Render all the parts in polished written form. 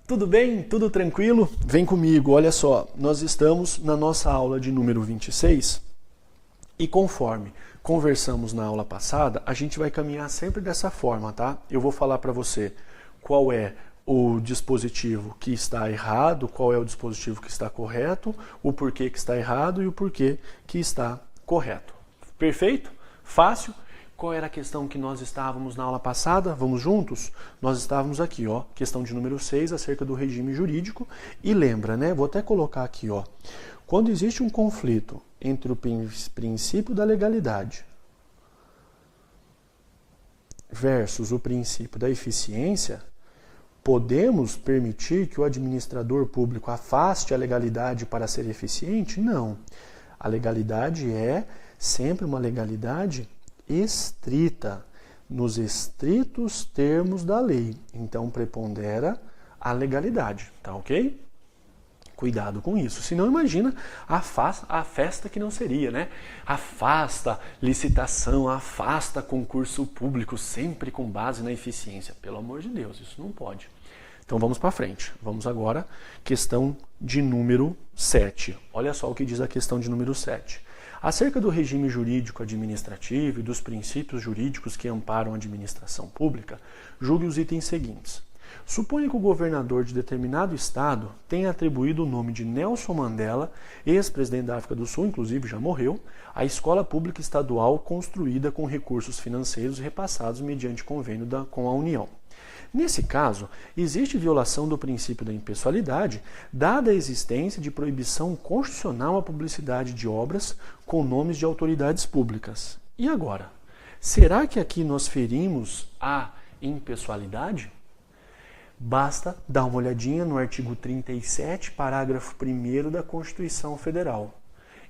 Tudo bem? Tudo tranquilo? Vem comigo, olha só, nós estamos na nossa aula de número 26 e conforme conversamos na aula passada, a gente vai caminhar sempre dessa forma, tá? Eu vou falar para você qual é o dispositivo que está errado, qual é o dispositivo que está correto, o porquê que está errado e o porquê que está correto. Perfeito? Fácil? Qual era a questão que nós estávamos na aula passada? Vamos juntos? Nós estávamos aqui, ó, questão de número 6, acerca do regime jurídico. E lembra, né? Vou até colocar aqui, ó. Quando existe um conflito entre o princípio da legalidade versus o princípio da eficiência, podemos permitir que o administrador público afaste a legalidade para ser eficiente? Não. A legalidade é sempre uma legalidade estrita, nos estritos termos da lei. Então, prepondera a legalidade, tá ok? Cuidado com isso. Senão, imagina a festa que não seria, né? Afasta licitação, afasta concurso público, sempre com base na eficiência. Pelo amor de Deus, isso não pode. Então, vamos para frente. Vamos agora, questão de número 7. Olha só o que diz a questão de número 7. Acerca do regime jurídico administrativo e dos princípios jurídicos que amparam a administração pública, julgue os itens seguintes. Suponha que o governador de determinado estado tenha atribuído o nome de Nelson Mandela, ex-presidente da África do Sul, inclusive já morreu, à escola pública estadual construída com recursos financeiros repassados mediante convênio com a União. Nesse caso, existe violação do princípio da impessoalidade, dada a existência de proibição constitucional à publicidade de obras com nomes de autoridades públicas. E agora? Será que aqui nós ferimos a impessoalidade? Basta dar uma olhadinha no artigo 37, parágrafo 1º da Constituição Federal.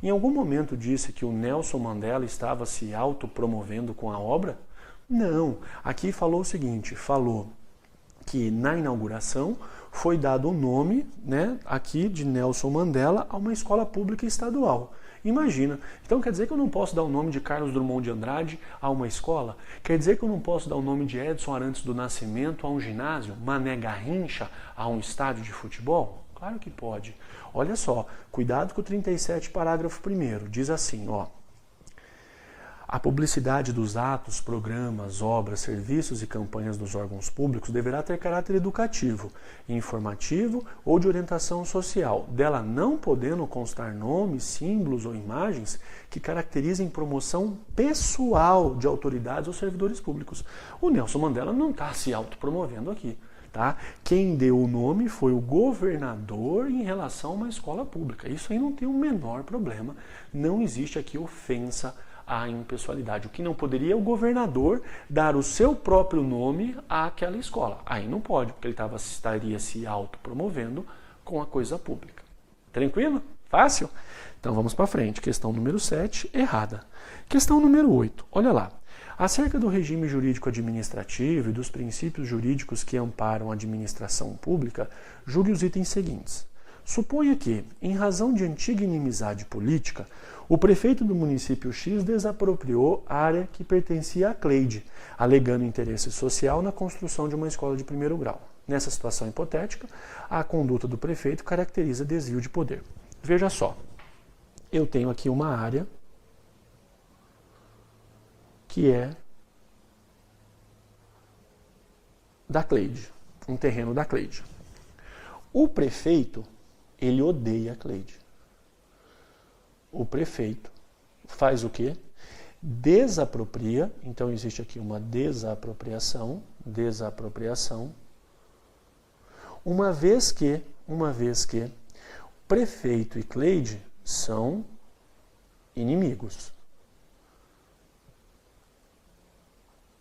Em algum momento disse que o Nelson Mandela estava se autopromovendo com a obra? Não. Aqui falou o seguinte, falou que na inauguração foi dado o nome, né, aqui de Nelson Mandela a uma escola pública estadual. Imagina. Então quer dizer que eu não posso dar o nome de Carlos Drummond de Andrade a uma escola? Quer dizer que eu não posso dar o nome de Edson Arantes do Nascimento a um ginásio? Mané Garrincha a um estádio de futebol? Claro que pode. Olha só, cuidado com o 37, parágrafo 1º. Diz assim, ó. A publicidade dos atos, programas, obras, serviços e campanhas dos órgãos públicos deverá ter caráter educativo, informativo ou de orientação social, dela não podendo constar nomes, símbolos ou imagens que caracterizem promoção pessoal de autoridades ou servidores públicos. O Nelson Mandela não está se autopromovendo aqui. Tá? Quem deu o nome foi o governador em relação a uma escola pública. Isso aí não tem o menor problema. Não existe aqui ofensa à impessoalidade. O que não poderia é o governador dar o seu próprio nome àquela escola. Aí não pode, porque ele estaria se autopromovendo com a coisa pública. Tranquilo? Fácil? Então vamos para frente. Questão número 7, errada. Questão número 8, olha lá. Acerca do regime jurídico administrativo e dos princípios jurídicos que amparam a administração pública, julgue os itens seguintes. Suponha que, em razão de antiga inimizade política, o prefeito do município X desapropriou a área que pertencia a Cleide, alegando interesse social na construção de uma escola de primeiro grau. Nessa situação hipotética, a conduta do prefeito caracteriza desvio de poder. Veja só, eu tenho aqui uma área que é da Cleide, um terreno da Cleide. O prefeito, ele odeia a Cleide. O prefeito faz o quê? Desapropria, então existe aqui uma desapropriação, uma vez que prefeito e Cleide são inimigos.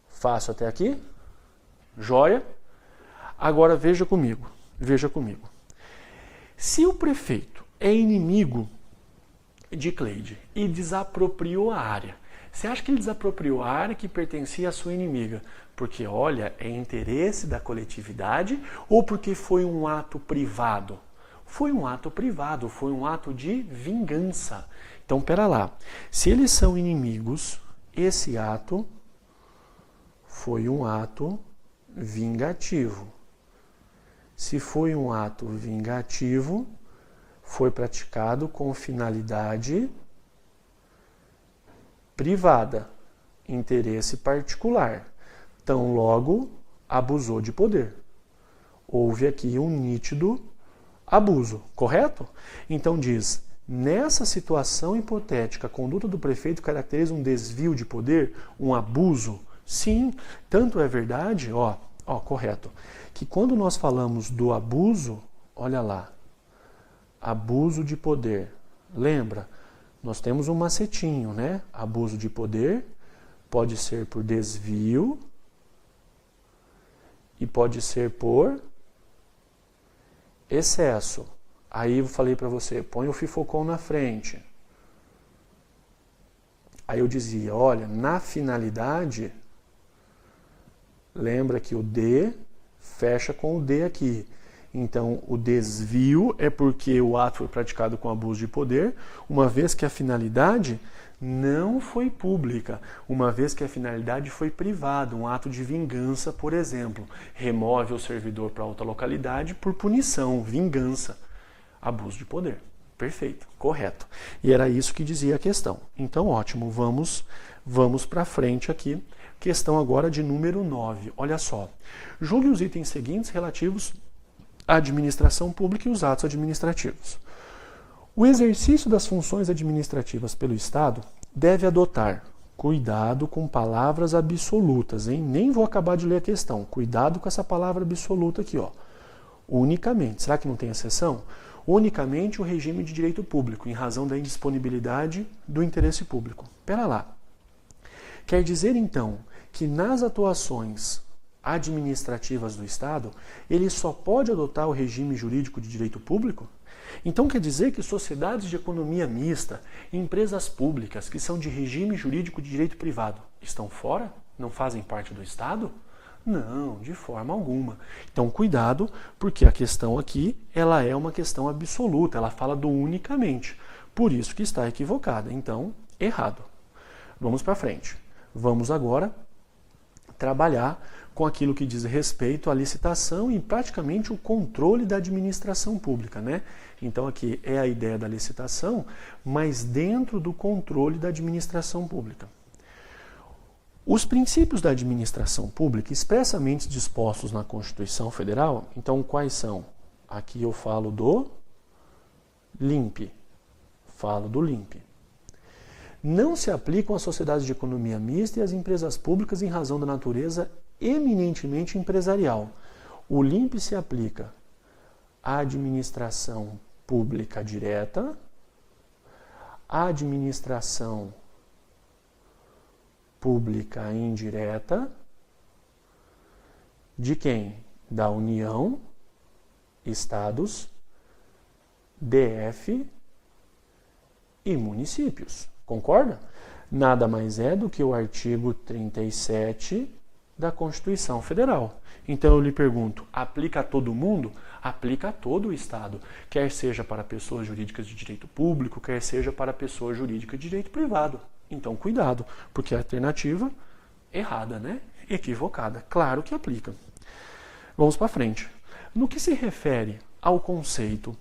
Fácil até aqui? Joia? Agora veja comigo. Se o prefeito é inimigo de Cleide e desapropriou a área, você acha que ele desapropriou a área que pertencia à sua inimiga porque, olha, é interesse da coletividade ou porque foi um ato privado? Foi um ato privado, foi um ato de vingança. Então, pera lá. Se eles são inimigos, esse ato foi um ato vingativo. Se foi um ato vingativo, foi praticado com finalidade privada, interesse particular. Tão logo abusou de poder. Houve aqui um nítido abuso, correto? Então diz, nessa situação hipotética, a conduta do prefeito caracteriza um desvio de poder, um abuso? Sim, tanto é verdade, correto, que quando nós falamos do abuso, olha lá, abuso de poder, lembra? Nós temos um macetinho, né? Abuso de poder pode ser por desvio e pode ser por excesso. Aí eu falei para você, põe o FIFOCOM na frente. Aí eu dizia, olha, na finalidade, lembra que o D fecha com o D aqui. Então, o desvio é porque o ato foi praticado com abuso de poder, uma vez que a finalidade não foi pública, uma vez que a finalidade foi privada, um ato de vingança, por exemplo. Remove o servidor para outra localidade por punição, vingança, abuso de poder. Perfeito, correto. E era isso que dizia a questão. Então, ótimo, vamos para frente aqui. Questão agora de número 9. Olha só. Julgue os itens seguintes relativos à administração pública e os atos administrativos. O exercício das funções administrativas pelo Estado deve adotar cuidado com palavras absolutas, hein? Nem vou acabar de ler a questão. Cuidado com essa palavra absoluta aqui, ó. Unicamente. Será que não tem exceção? Unicamente o regime de direito público, em razão da indisponibilidade do interesse público. Pera lá. Quer dizer, então, que nas atuações administrativas do Estado, ele só pode adotar o regime jurídico de direito público? Então quer dizer que sociedades de economia mista, empresas públicas que são de regime jurídico de direito privado, estão fora? Não fazem parte do Estado? Não, de forma alguma. Então cuidado, porque a questão aqui, ela é uma questão absoluta, ela fala do unicamente. Por isso que está equivocada. Então, errado. Vamos para frente. Vamos agora trabalhar com aquilo que diz respeito à licitação e praticamente o controle da administração pública, né? Então aqui é a ideia da licitação, mas dentro do controle da administração pública. Os princípios da administração pública expressamente dispostos na Constituição Federal, então quais são? Aqui eu falo do LIMP. Não se aplicam às sociedades de economia mista e às empresas públicas em razão da natureza eminentemente empresarial. O LIMP se aplica à administração pública direta, à administração pública indireta, de quem? Da União, Estados, DF e municípios. Concorda? Nada mais é do que o artigo 37 da Constituição Federal. Então eu lhe pergunto, aplica a todo mundo? Aplica a todo o Estado, quer seja para pessoas jurídicas de direito público, quer seja para pessoa jurídica de direito privado. Então cuidado, porque a alternativa errada, né? Equivocada. Claro que aplica. Vamos para frente. No que se refere ao conceito,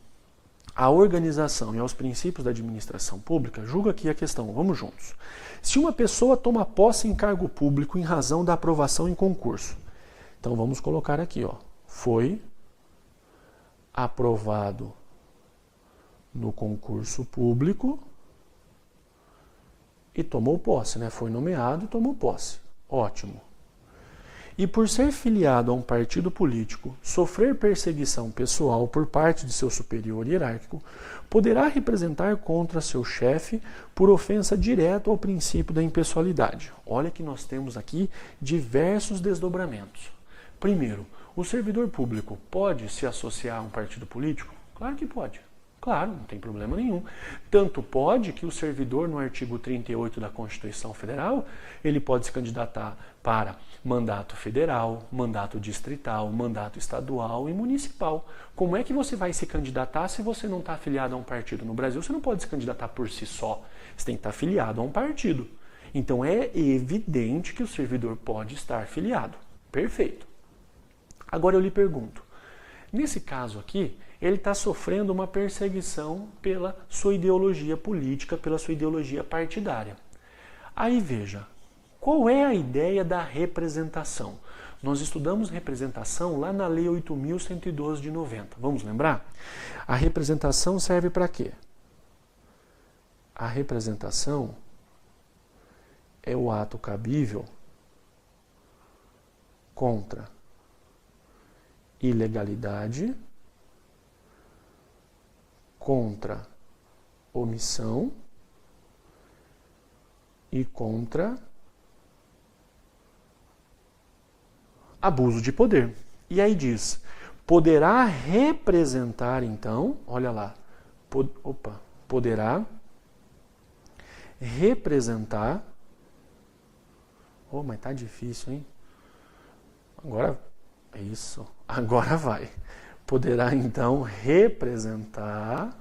à organização e aos princípios da administração pública, julga aqui a questão, vamos juntos. Se uma pessoa toma posse em cargo público em razão da aprovação em concurso, então vamos colocar aqui, ó, foi aprovado no concurso público e tomou posse, né? Foi nomeado e tomou posse. Ótimo. E por ser filiado a um partido político, sofrer perseguição pessoal por parte de seu superior hierárquico, poderá representar contra seu chefe por ofensa direta ao princípio da impessoalidade. Olha que nós temos aqui diversos desdobramentos. Primeiro, o servidor público pode se associar a um partido político? Claro que pode. Claro, não tem problema nenhum. Tanto pode que o servidor, no artigo 38 da Constituição Federal, ele pode se candidatar para mandato federal, mandato distrital, mandato estadual e municipal. Como é que você vai se candidatar se você não está afiliado a um partido? No Brasil, você não pode se candidatar por si só. Você tem que estar afiliado a um partido. Então, é evidente que o servidor pode estar filiado. Perfeito. Agora eu lhe pergunto, Nesse caso aqui, ele está sofrendo uma perseguição pela sua ideologia política, pela sua ideologia partidária. Aí veja, qual é a ideia da representação? Nós estudamos representação lá na Lei 8.112 de 90. Vamos lembrar? A representação serve para quê? A representação é o ato cabível contra ilegalidade, contra omissão e contra abuso de poder. E aí diz, poderá representar então, olha lá, poderá representar, mas tá difícil, hein? Agora, isso, agora vai. Poderá então representar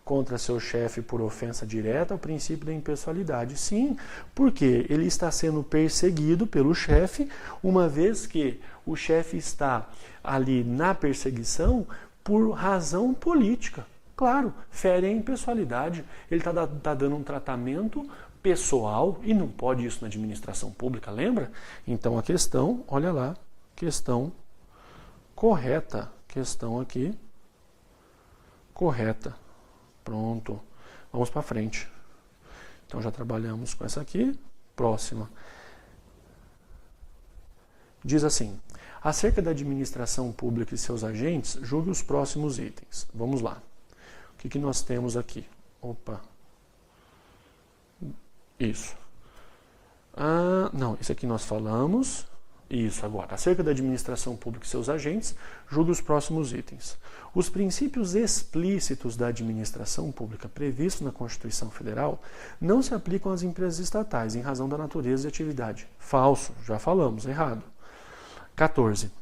contra seu chefe por ofensa direta ao princípio da impessoalidade. Sim, porque ele está sendo perseguido pelo chefe, uma vez que o chefe está ali na perseguição por razão política. Claro, fere a impessoalidade. Ele está dando um tratamento pessoal e não pode isso na administração pública, lembra? Então a questão, olha lá, questão correta. Questão aqui correta. Pronto. Vamos para frente. Então já trabalhamos com essa aqui. Próxima. Diz assim: acerca da administração pública e seus agentes, julgue os próximos itens. Vamos lá. O que nós temos aqui? Isso. Não, esse aqui nós falamos. Isso, agora. Acerca da administração pública e seus agentes, julgue os próximos itens. Os princípios explícitos da administração pública previstos na Constituição Federal não se aplicam às empresas estatais, em razão da natureza de atividade. Falso, já falamos, errado. 14.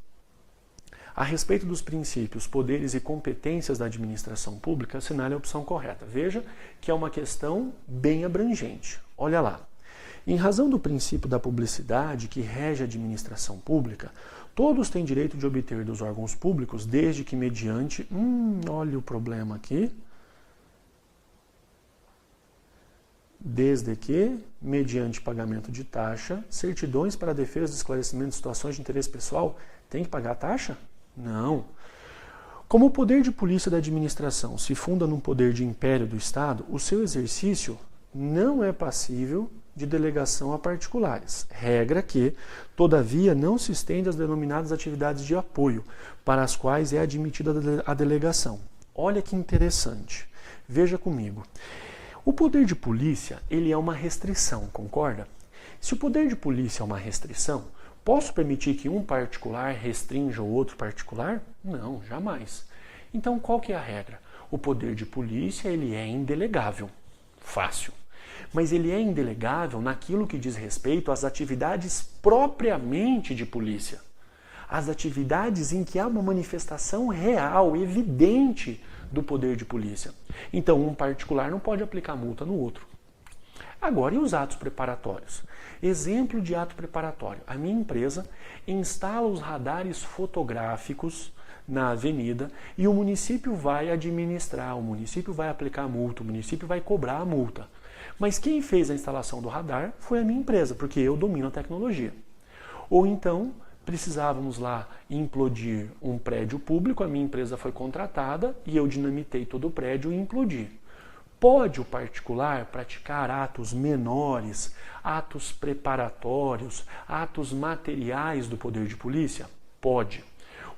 A respeito dos princípios, poderes e competências da administração pública, assinale a opção correta. Veja que é uma questão bem abrangente. Olha lá. Em razão do princípio da publicidade que rege a administração pública, todos têm direito de obter dos órgãos públicos, desde que mediante... olha o problema aqui. Desde que, mediante pagamento de taxa, certidões para a defesa do esclarecimento de situações de interesse pessoal, tem que pagar a taxa? Não. Como o poder de polícia da administração se funda num poder de império do Estado, o seu exercício não é passível de delegação a particulares. Regra que, todavia, não se estende às denominadas atividades de apoio, para as quais é admitida a delegação. Olha que interessante. Veja comigo. O poder de polícia, ele é uma restrição, concorda? Se o poder de polícia é uma restrição, posso permitir que um particular restrinja o outro particular? Não, jamais. Então, qual que é a regra? O poder de polícia, ele é indelegável. Fácil. Mas ele é indelegável naquilo que diz respeito às atividades propriamente de polícia. As atividades em que há uma manifestação real, evidente do poder de polícia. Então, um particular não pode aplicar multa no outro. Agora, e os atos preparatórios? Exemplo de ato preparatório. A minha empresa instala os radares fotográficos na avenida e o município vai administrar, o município vai aplicar a multa, o município vai cobrar a multa. Mas quem fez a instalação do radar foi a minha empresa, porque eu domino a tecnologia. Ou então, precisávamos lá implodir um prédio público, a minha empresa foi contratada e eu dinamitei todo o prédio e implodi. Pode o particular praticar atos menores, atos preparatórios, atos materiais do poder de polícia? Pode.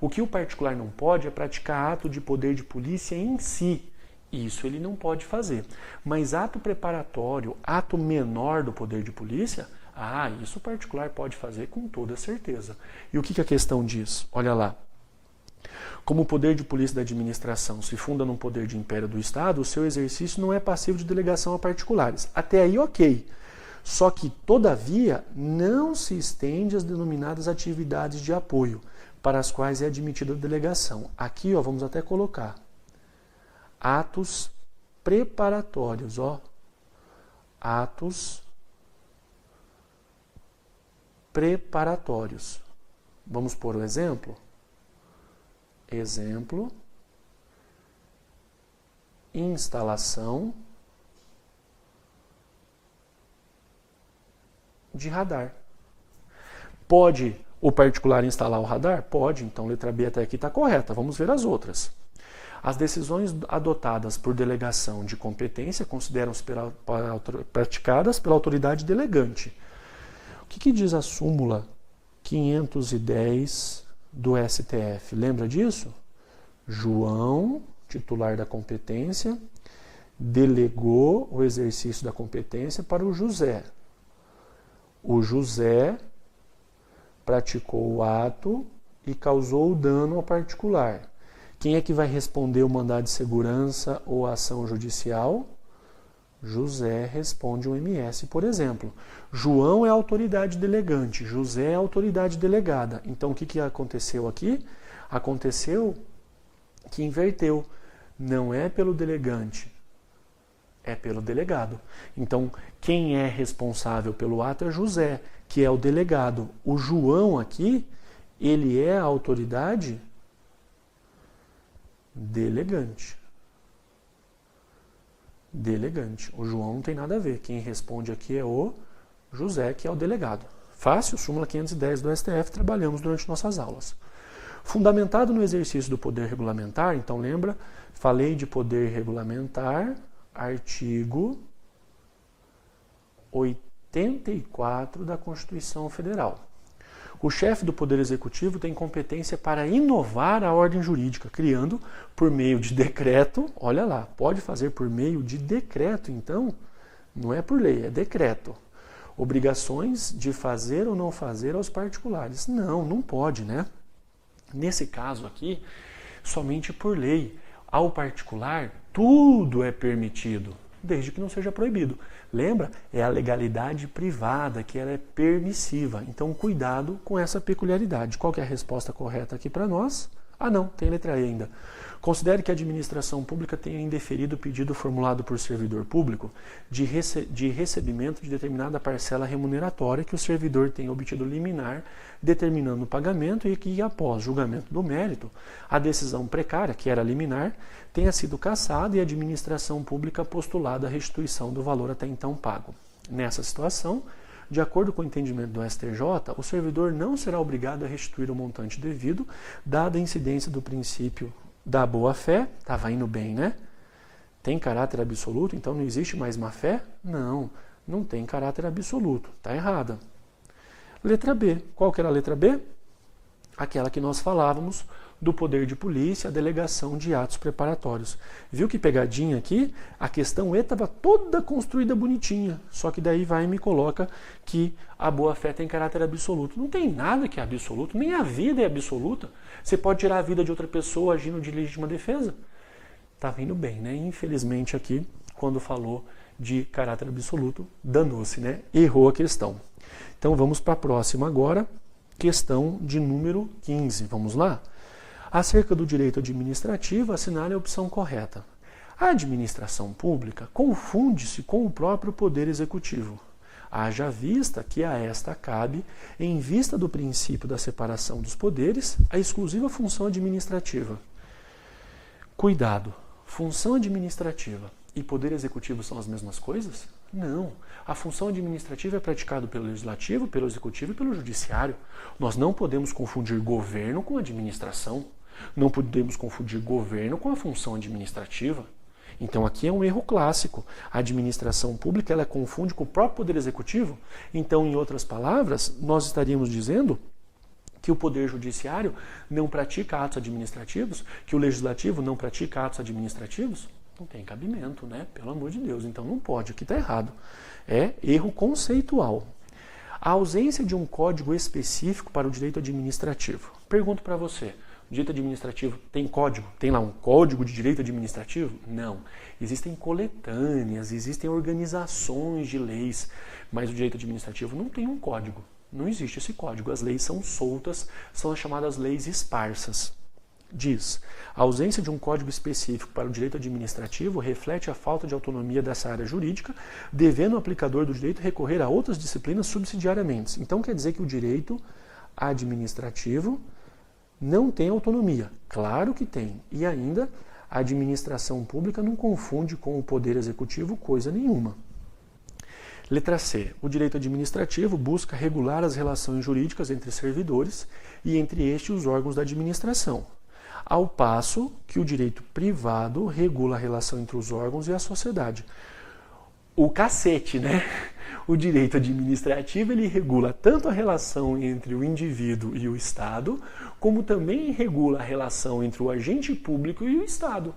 O que o particular não pode é praticar ato de poder de polícia em si. Isso ele não pode fazer. Mas ato preparatório, ato menor do poder de polícia, isso o particular pode fazer com toda certeza. E o que a questão diz? Olha lá. Como o poder de polícia da administração se funda num poder de império do Estado, o seu exercício não é passível de delegação a particulares. Até aí, ok. Só que, todavia, não se estende às denominadas atividades de apoio, para as quais é admitida a delegação. Aqui, vamos até colocar atos preparatórios, atos preparatórios. Vamos pôr o exemplo? Exemplo, instalação de radar. Pode o particular instalar o radar? Pode, então letra B até aqui está correta. Vamos ver as outras. As decisões adotadas por delegação de competência consideram-se praticadas pela autoridade delegante. O que diz a súmula 510 do STF? Lembra disso? João, titular da competência, delegou o exercício da competência para o José. O José praticou o ato e causou o dano ao particular. Quem é que vai responder o mandado de segurança ou a ação judicial? José responde o MS, por exemplo. João é a autoridade delegante, José é a autoridade delegada. Então, o que aconteceu aqui? Aconteceu que inverteu. Não é pelo delegante, é pelo delegado. Então, quem é responsável pelo ato é José, que é o delegado. O João aqui, ele é a autoridade delegante. Delegante. O João não tem nada a ver. Quem responde aqui é o José, que é o delegado. Fácil, súmula 510 do STF, trabalhamos durante nossas aulas. Fundamentado no exercício do poder regulamentar, então lembra, falei de poder regulamentar, artigo 84 da Constituição Federal. O chefe do Poder Executivo tem competência para inovar a ordem jurídica, criando, por meio de decreto, olha lá, pode fazer por meio de decreto, então, não é por lei, é decreto. Obrigações de fazer ou não fazer aos particulares. Não, não pode, né? Nesse caso aqui, somente por lei. Ao particular, tudo é permitido, desde que não seja proibido. Lembra? É a legalidade privada, que ela é permissiva. Então, cuidado com essa peculiaridade. Qual que é a resposta correta aqui para nós? Ah, não, tem letra E ainda. Considere que a administração pública tenha indeferido o pedido formulado por servidor público de recebimento de determinada parcela remuneratória que o servidor tenha obtido liminar determinando o pagamento e que, após julgamento do mérito, a decisão precária, que era liminar, tenha sido cassada e a administração pública postulada a restituição do valor até então pago. Nessa situação, de acordo com o entendimento do STJ, o servidor não será obrigado a restituir o montante devido, dada a incidência do princípio da boa-fé. Estava indo bem, né? Tem caráter absoluto, então não existe mais má-fé? Não, não tem caráter absoluto. Está errada. Letra B. Qual que era a letra B? Aquela que nós falávamos do poder de polícia, a delegação de atos preparatórios. Viu que pegadinha aqui? A questão E estava toda construída bonitinha, só que daí vai e me coloca que a boa-fé tem caráter absoluto. Não tem nada que é absoluto, nem a vida é absoluta. Você pode tirar a vida de outra pessoa agindo de legítima defesa. Tá vindo bem, né? Infelizmente aqui, quando falou de caráter absoluto, danou-se, né? Errou a questão. Então vamos para a próxima agora, questão de número 15. Vamos lá? Acerca do direito administrativo, assinale a opção correta. A administração pública confunde-se com o próprio poder executivo. Haja vista que a esta cabe, em vista do princípio da separação dos poderes, a exclusiva função administrativa. Cuidado! Função administrativa e poder executivo são as mesmas coisas? Não. A função administrativa é praticada pelo legislativo, pelo executivo e pelo judiciário. Nós não podemos confundir governo com administração. Não podemos confundir governo com a função administrativa. Então aqui é um erro clássico. A administração pública ela confunde com o próprio poder executivo. Então, em outras palavras, nós estaríamos dizendo que o poder judiciário não pratica atos administrativos, que o legislativo não pratica atos administrativos. Não tem cabimento, né? Pelo amor de Deus. Então não pode, aqui está errado. É erro conceitual. A ausência de um código específico para o direito administrativo. Pergunto para você. O direito administrativo tem código? Tem lá um código de direito administrativo? Não. Existem coletâneas, existem organizações de leis, mas o direito administrativo não tem um código. Não existe esse código. As leis são soltas, são as chamadas leis esparsas. Diz, a ausência de um código específico para o direito administrativo reflete a falta de autonomia dessa área jurídica, devendo o aplicador do direito recorrer a outras disciplinas subsidiariamente. Então quer dizer que o direito administrativo não tem autonomia. Claro que tem. E ainda, a administração pública não confunde com o poder executivo coisa nenhuma. Letra C. O direito administrativo busca regular as relações jurídicas entre servidores e entre estes os órgãos da administração, ao passo que o direito privado regula a relação entre os órgãos e a sociedade. O cacete, né? O direito administrativo ele regula tanto a relação entre o indivíduo e o Estado, como também regula a relação entre o agente público e o Estado.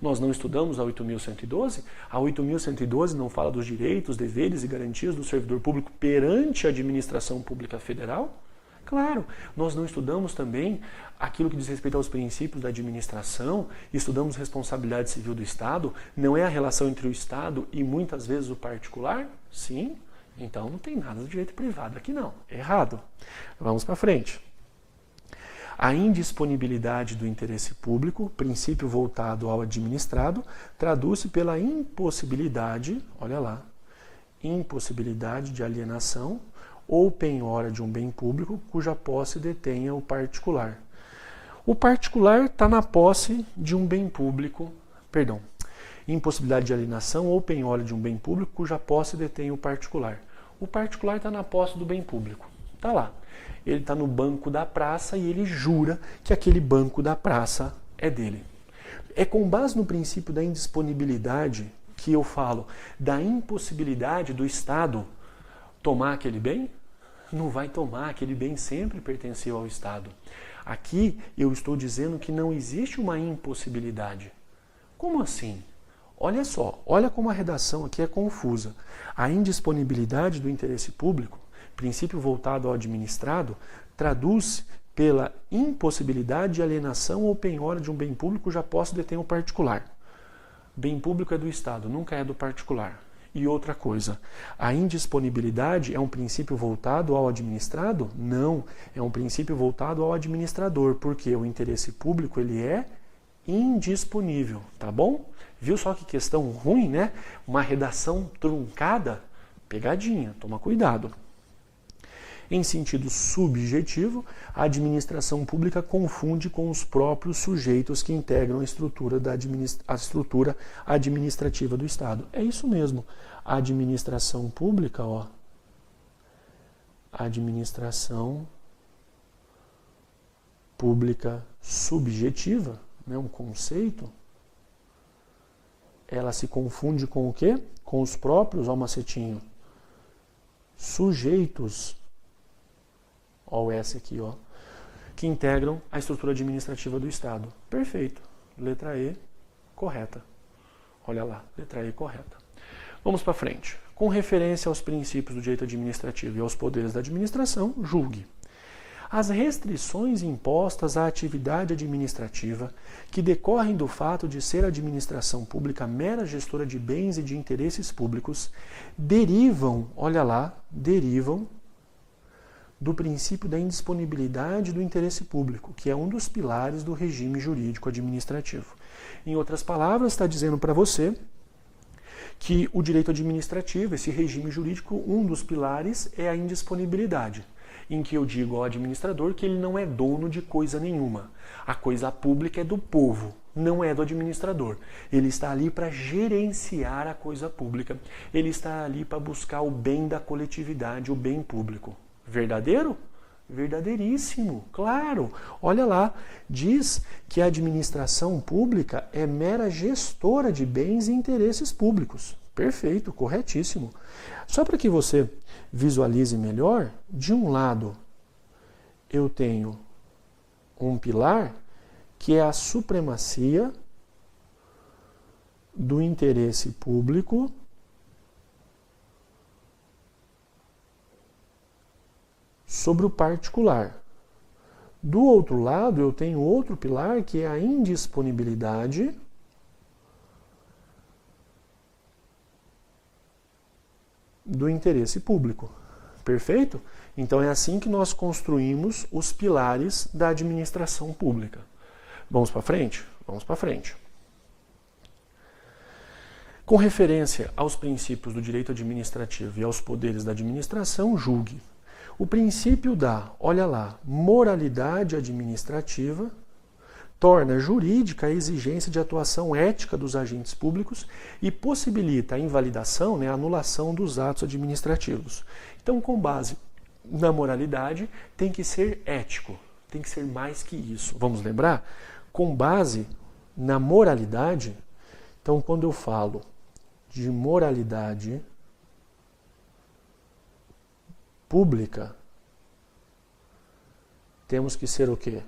Nós não estudamos a 8.112? A 8.112 não fala dos direitos, deveres e garantias do servidor público perante a administração pública federal? Claro, nós não estudamos também aquilo que diz respeito aos princípios da administração, estudamos responsabilidade civil do Estado, não é a relação entre o Estado e muitas vezes o particular? Sim, então não tem nada do direito privado aqui não, errado. Vamos para frente. A indisponibilidade do interesse público, princípio voltado ao administrado, traduz-se pela impossibilidade, olha lá, impossibilidade de alienação ou penhora de um bem público cuja posse detenha o particular. O particular está na posse de um bem público, impossibilidade de alienação ou penhora de um bem público cuja posse detenha o particular. O particular está na posse do bem público, está lá. Ele está no banco da praça e ele jura que aquele banco da praça é dele. É com base no princípio da indisponibilidade que eu falo da impossibilidade do Estado tomar aquele bem? Não vai tomar, aquele bem sempre pertenceu ao Estado. Aqui eu estou dizendo que não existe uma impossibilidade. Como assim? Olha só, olha como a redação aqui é confusa. A indisponibilidade do interesse público, princípio voltado ao administrado, traduz pela impossibilidade de alienação ou penhora de um bem público cuja posse detém o particular. Bem público é do Estado, nunca é do particular. E outra coisa, a indisponibilidade é um princípio voltado ao administrado? Não, é um princípio voltado ao administrador, porque o interesse público ele é indisponível, tá bom? Viu só que questão ruim, né? Uma redação truncada? Pegadinha, toma cuidado. Em sentido subjetivo, a administração pública confunde com os próprios sujeitos que integram a estrutura administrativa do Estado. É isso mesmo. A administração pública, administração pública subjetiva, né, um conceito, ela se confunde com o quê? Com os próprios, macetinho, sujeitos, o S aqui, que integram a estrutura administrativa do Estado. Perfeito. Letra E, correta. Olha lá, letra E correta. Vamos para frente. Com referência aos princípios do direito administrativo e aos poderes da administração, julgue. As restrições impostas à atividade administrativa, que decorrem do fato de ser a administração pública mera gestora de bens e de interesses públicos, derivam do princípio da indisponibilidade do interesse público, que é um dos pilares do regime jurídico administrativo. Em outras palavras, está dizendo para você que o direito administrativo, esse regime jurídico, um dos pilares é a indisponibilidade, em que eu digo ao administrador que ele não é dono de coisa nenhuma. A coisa pública é do povo, não é do administrador. Ele está ali para gerenciar a coisa pública. Ele está ali para buscar o bem da coletividade, o bem público. Verdadeiro? Verdadeiríssimo, claro. Olha lá, diz que a administração pública é mera gestora de bens e interesses públicos. Perfeito, corretíssimo. Só para que você visualize melhor, de um lado eu tenho um pilar que é a supremacia do interesse público sobre o particular. Do outro lado, eu tenho outro pilar que é a indisponibilidade do interesse público. Perfeito? Então é assim que nós construímos os pilares da administração pública. Vamos para frente? Vamos para frente. Com referência aos princípios do direito administrativo e aos poderes da administração, julgue. O princípio da, olha lá, moralidade administrativa torna jurídica a exigência de atuação ética dos agentes públicos e possibilita a invalidação, a anulação dos atos administrativos. Então, com base na moralidade, tem que ser ético, tem que ser mais que isso. Vamos lembrar? Com base na moralidade, então quando eu falo de moralidade pública, temos que ser o quê?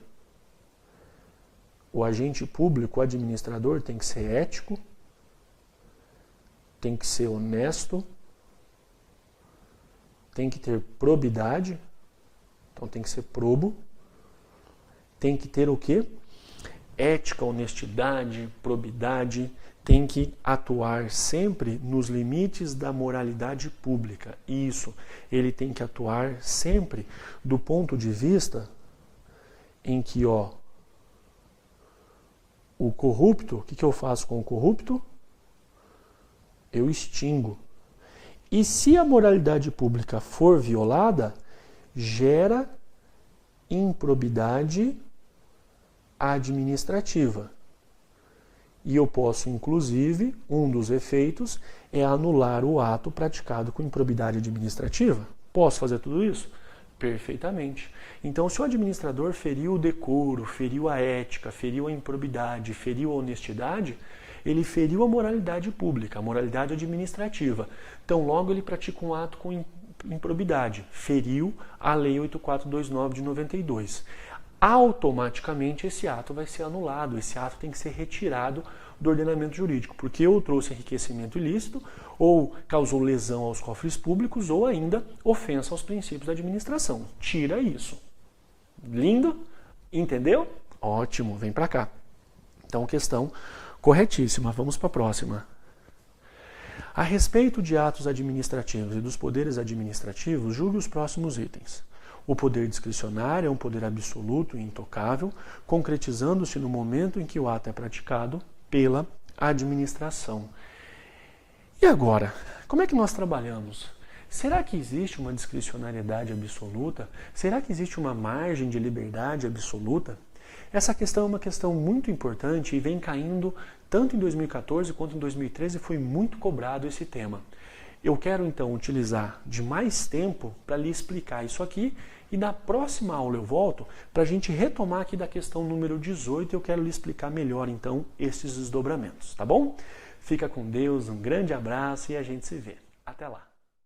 O agente público, o administrador, tem que ser ético, tem que ser honesto, tem que ter probidade, então tem que ser probo, tem que ter o quê? Ética, honestidade, probidade, tem que atuar sempre nos limites da moralidade pública. Isso, ele tem que atuar sempre do ponto de vista em que, o corrupto, o que eu faço com o corrupto? Eu extingo. E se a moralidade pública for violada, gera improbidade administrativa. E eu posso, inclusive, um dos efeitos é anular o ato praticado com improbidade administrativa. Posso fazer tudo isso? Perfeitamente. Então, se o administrador feriu o decoro, feriu a ética, feriu a improbidade, feriu a honestidade, ele feriu a moralidade pública, a moralidade administrativa. Então, logo ele pratica um ato com improbidade, feriu a Lei 8429 de 92. Automaticamente esse ato vai ser anulado, esse ato tem que ser retirado do ordenamento jurídico, porque ou trouxe enriquecimento ilícito, ou causou lesão aos cofres públicos, ou ainda ofensa aos princípios da administração. Tira isso. Lindo? Entendeu? Ótimo, vem para cá. Então, questão corretíssima. Vamos para a próxima. A respeito de atos administrativos e dos poderes administrativos, julgue os próximos itens. O poder discricionário é um poder absoluto e intocável, concretizando-se no momento em que o ato é praticado pela administração. E agora, como é que nós trabalhamos? Será que existe uma discricionariedade absoluta? Será que existe uma margem de liberdade absoluta? Essa questão é uma questão muito importante e vem caindo tanto em 2014 quanto em 2013, foi muito cobrado esse tema. Eu quero então utilizar de mais tempo para lhe explicar isso aqui e na próxima aula eu volto para a gente retomar aqui da questão número 18 e eu quero lhe explicar melhor então esses desdobramentos, tá bom? Fica com Deus, um grande abraço e a gente se vê. Até lá!